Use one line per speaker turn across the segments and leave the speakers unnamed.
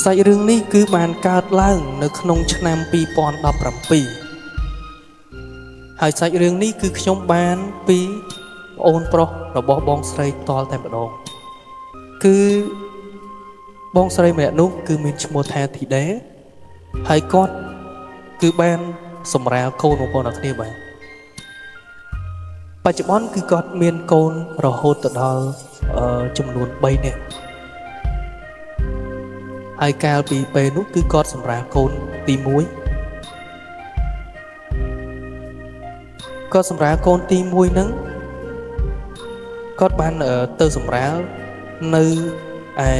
សាច់រឿងនេះគឺបានកើតឡើងនៅក្នុងឆ្នាំ2017ហើយសាច់រឿងនេះគឺខ្ញុំបានពីប្អូនប្រុសរបស់បងស្រីតលតែម្ដងគឺបងស្រីម្នាក់នោះគឺមានឈ្មោះថាធីដេហើយគាត់គឺបានសម្រាលកូនបងប្អូនអរគ្នាបាទបច្ចុប្បន្នគឺគាត់មានកូនរហូតទៅដល់ចំនួន3នាក់ហើយកាលពីពេលនោះគឺគាត់សម្រាលកូនទី1គាត់សម្រាលកូនទី1ហ្នឹងគាត់បានទៅសម្រាលនៅឯ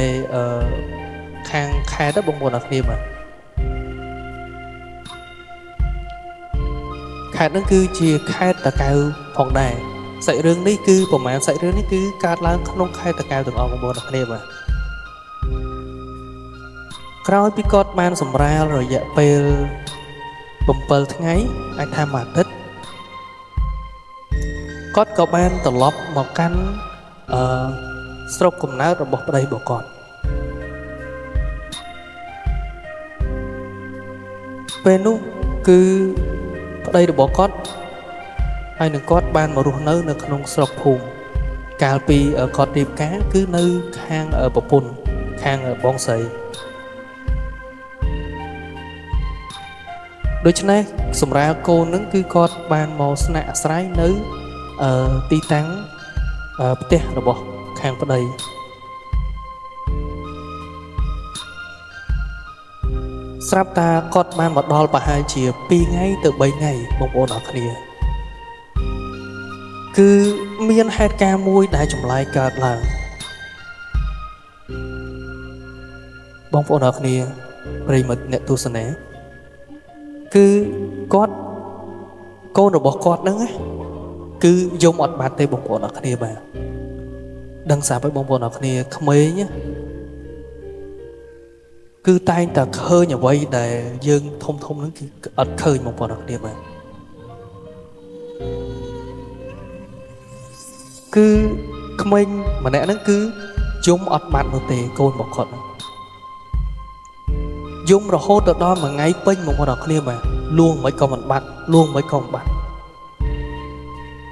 ខាងខេត្តបងប្អូនអរគ្នាបាទខេត្តហ្នឹងគឺជាខេត្តតាកែវផងដែរសាច់រឿងនេះគឺប្រហែលសាច់រឿងនេះគឺកើតឡើងក្នុងខេត្តតាកែវទាំងអស់បងប្អូនអរគ្នាបាទក្រោយពីគាត់បានសម្រាលរយៈពេល7ថ្ងៃអាចថាមួយអាទិត្យគាត់ក៏បានត្រឡប់មកកាន់ស្រុកកំណើតរបស់ប្តីរបស់គាត់ពេលនោះគឺប្តីរបស់គាត់ហើយនឹងគាត់បានមករស់នៅក្នុងស្រុកភូមិកាលពីគាត់រៀបការគឺនៅខាងប្រពន្ធខាងបងស្រីដូច្នេះសម្រាប់កូននឹងគឺគាត់បានមកស្នាក់អាស្រ័យនៅទីតាំងផ្ទះរបស់ខាងប្តីស្រាប់តាគាត់បានមកដល់ប្រហែលជា2ថ្ងៃទៅ3ថ្ងៃបងប្អូនអរគ្នាគឺមានហេតុការណ៍មួយដែលចម្លែកកើតឡើងបងប្អូនអរគ្នាប្រិយមិត្តអ្នកទស្សនាគឺគាត់កូនរបស់គាត់ហ្នឹងគឺយំអត់បាត់ទេបងប្អូនអរគ្នាបាទដឹងស្រាប់ហើយបងប្អូនអរគ្នាក្មេងគឺតែងតែឃើញអ្វីដែលយើងធំហ្នឹងគឺអត់ឃើញបងប្អូនអរគ្នាបាទគឺក្មេងម្នាក់ហ្នឹងគឺយំអត់បាត់នោះទេកូនរបស់គាត់ហ្នឹងយំរហូតទៅដល់មួយថ្ងៃពេញបងប្អូនអរគ្នាបាទលួងមិនក៏មិនបាត់លួងមិនក៏មិនបាត់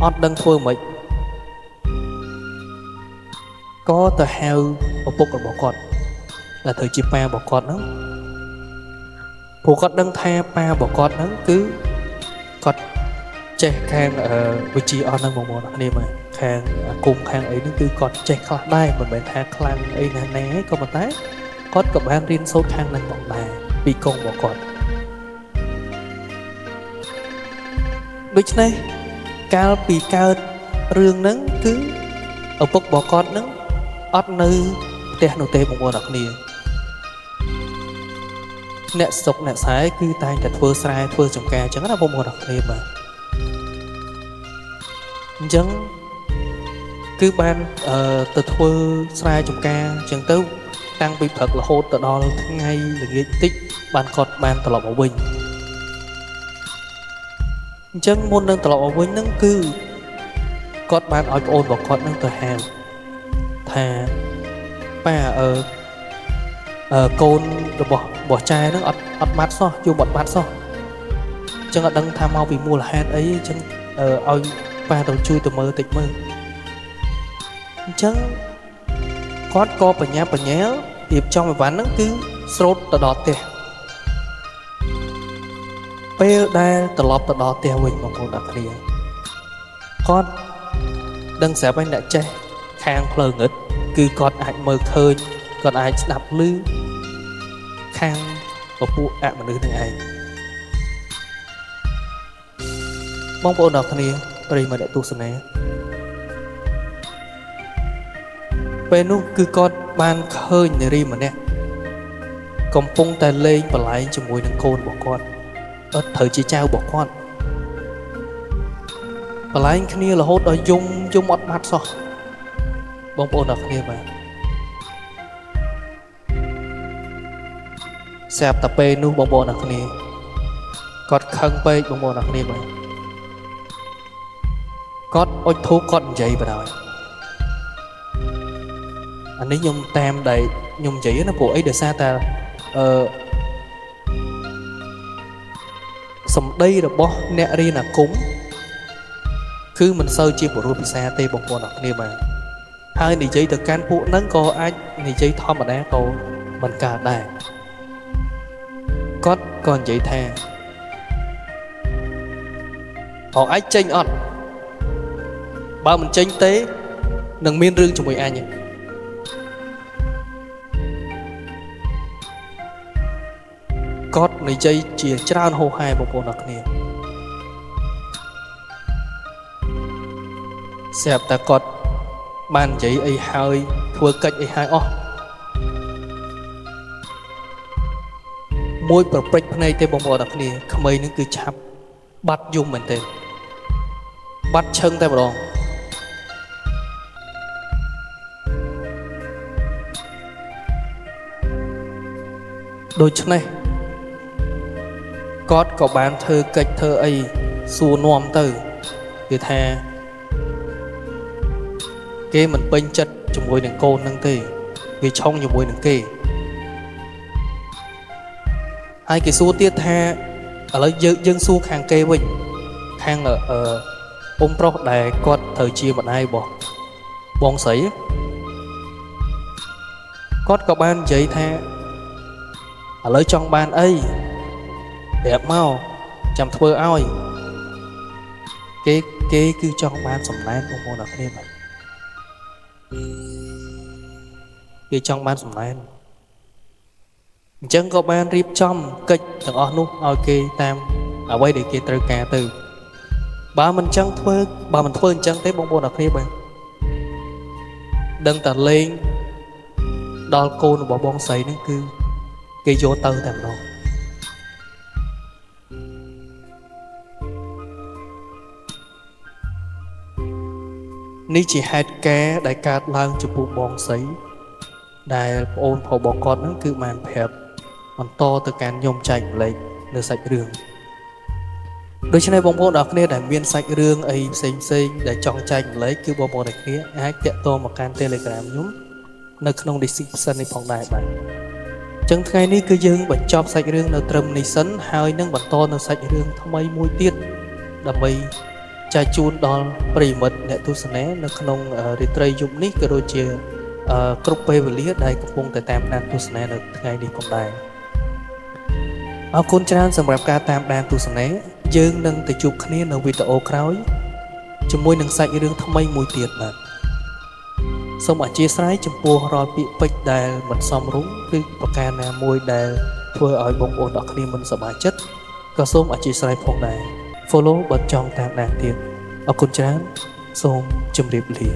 អត់ដឹងធ្វើម៉េចក៏ទៅហៅឪពុករបស់គាត់ដែលត្រូវជាប៉ារបស់គាត់ហ្នឹងព្រោះគាត់ដឹងថាប៉ារបស់គាត់ហ្នឹងគឺគាត់ចេះខាងវិជ្ជាអស់ហ្នឹងបងប្អូនអរគ្នាបាទខាងអាគមខាងអីហ្នឹងគឺគាត់ចេះខ្លះដែរមិនមែនថាខ្លាំងអីណាស់ណាឯងក៏ប៉ុន្តែគាត់ក៏បានរៀនសូត្រខាងហ្នឹងផងដែរពីកូនរបស់គាត់ដូច្នេះកាលពីកើតរឿងហ្នឹងគឺឪពុករបស់គាត់ហ្នឹងអត់នៅផ្ទះនោះទេបងប្អូនអរគ្នាអ្នកស្រុកអ្នកស្រែគឺតែងតែធ្វើស្រែធ្វើចម្ការអញ្ចឹងណាបងប្អូនអរគ្នាបាទអញ្ចឹងគឺបានទៅធ្វើស្រែចម្ការអញ្ចឹងទៅតាំងពីព្រឹករហូតទៅដល់ថ្ងៃល្ងាចតិចបានគាត់បានត្រឡប់មកវិញអញ្ចឹងមុននឹងត្រឡប់មកវិញហ្នឹងគឺគាត់បានឲ្យប្អូនរបស់គាត់ហ្នឹងទៅហៅថាប៉ាកូនរបស់ចែហ្នឹងអត់បាត់សោះយំអត់បាត់សោះអញ្ចឹងអត់ដឹងថាមកពីមូលហេតុអីអញ្ចឹងឲ្យប៉ាទៅជួយទៅមើលតិចមើលអញ្ចឹងគាត់ក៏បញ្ញាបញ្ញាលរៀបចំអីវ៉ាន់ហ្នឹងគឺស្រូតទៅដល់ផ្ទះពេលដែលត្រឡប់ទៅដល់ផ្ទះវិញបងប្អូនអរគ្នាគាត់ដឹងស្រាប់ហើយអ្នកចេះខាងផ្លូវងឹតគឺគាត់អាចមើលឃើញគាត់អាចស្ដាប់ឮខាងពពួកអមនុស្សនឹងឯងបងប្អូនអរគ្នាប្រិយមិត្តអ្នកទស្សនាពេលនោះគឺគាត់បានឃើញនារីម្នាក់កំពុងតែលេងបលែងជាមួយនឹងកូនរបស់គាត់អត់ត្រូវជាចៅរបស់គាត់បលែងគ្នារហូតដល់យំអត់បាត់សោះបងប្អូនអរគ្នាបាទស្រាប់តែពេលនោះបងប្អូនអរគ្នាគាត់ខឹងពេកបងប្អូនអរគ្នាបាទគាត់អុជធូបគាត់និយាយបណ្ដោយអានេះខ្ញុំតាមដែលខ្ញុំនិយាយណាព្រោះអីដោយសារតែ សម្ដីរបស់អ្នករៀនអាគមគឺមិនសូវជាបរិបទភាសាទេបងប្អូនអរគ្នាបាទហើយនិយាយទៅកាន់ពួកហ្នឹងក៏អាចនិយាយធម្មតាក៏មិនកើតដែរគាត់ក៏និយាយថាបងអាចចេញអត់បើមិនចេញទេនឹងមានរឿងជាមួយអញគាត់និយាយជាច្រើនហោហែបងប្អូនអរគ្នាស្រាប់តែគាត់បាននិយាយអីហើយធ្វើកិច្ចអីហើយអស់មួយប្រព្រឹត្តភ្នែកទេបងប្អូនអរគ្នាក្មេងនឹងគឺឆាប់បាត់យំមែនទេបាត់ឈឹងតែម្ដងដូច្នេះគាត់ក៏បានធ្វើកិច្ចធ្វើអីសួរនាំទៅគឺថាគេមិនពេញចិត្តជាមួយនឹងកូននឹងទេវាឆុងជាមួយនឹងគេហើយគេសួរទៀតថាឥឡូវយើងសួរខាងគេវិញខាងពុំប្រុសដែលគាត់ត្រូវជាម្ដាយរបស់បងស្រីគាត់ក៏បាននិយាយថាឥឡូវចង់បានអីប្រាប់មកចាំធ្វើឲ្យគេគឺចង់បានសំណែនបងប្អូនអរគ្នាបាទគេចង់បានសំណែនអញ្ចឹងក៏បានរៀបចំកិច្ចទាំងអស់នោះឲ្យគេតាមអ្វីដែលគេត្រូវការទៅបើមិនអញ្ចឹងបើមិនធ្វើអញ្ចឹងទេបងប្អូនអរគ្នាបាទដឹងតែលេងដល់កូនរបស់បងស្រីនឹងគឺគេយកទៅតែម្ដងនេះជាហេតុការណ៍ដែលកើតឡើងចំពោះបងស្រីដែលប្អូនរបស់គាត់ហ្នឹងគឺបានប្រាប់បន្តទៅកាន់ខ្ញុំចែកម្លែកនៅសាច់រឿងដូច្នេះបងប្អូនអរគ្នាដែលមានសាច់រឿងអីផ្សេងដែលចង់ចែកម្លែកគឺបងប្អូនអរគ្នាអាចតាក់ទងមកកាន់ Telegram ខ្ញុំនៅក្នុង description នេះផងដែរបាទអញ្ចឹងថ្ងៃនេះគឺយើងបញ្ចប់សាច់រឿងនៅត្រឹមនេះសិនហើយនឹងបន្តនៅសាច់រឿងថ្មីមួយទៀតដើម្បីចែកជូនដល់ប្រិយមិត្តអ្នកទស្សនានៅក្នុងរាត្រីយប់នេះក៏ដូចជាគ្រប់ពេលវេលាដែលកំពុងតែតាមដានទស្សនានៅថ្ងៃនេះផងដែរអរគុណច្រើនសម្រាប់ការតាមដានទស្សនាយើងនឹងទៅជួបគ្នានៅវីដេអូក្រោយជាមួយនឹងសាច់រឿងថ្មីមួយទៀតបាទសូមអធិស្ឋានចំពោះរាល់ពាក្យពេចន៍ដែលមិនសមរម្យឬប្រការណាមួយដែលធ្វើឲ្យបងប្អូនអរគ្នាមិនសប្បាយចិត្តក៏សូមអធិស្ឋានផងដែរ follow បើចង់តាមដានទៀតអរគុណច្រើនសូមជម្រាបលា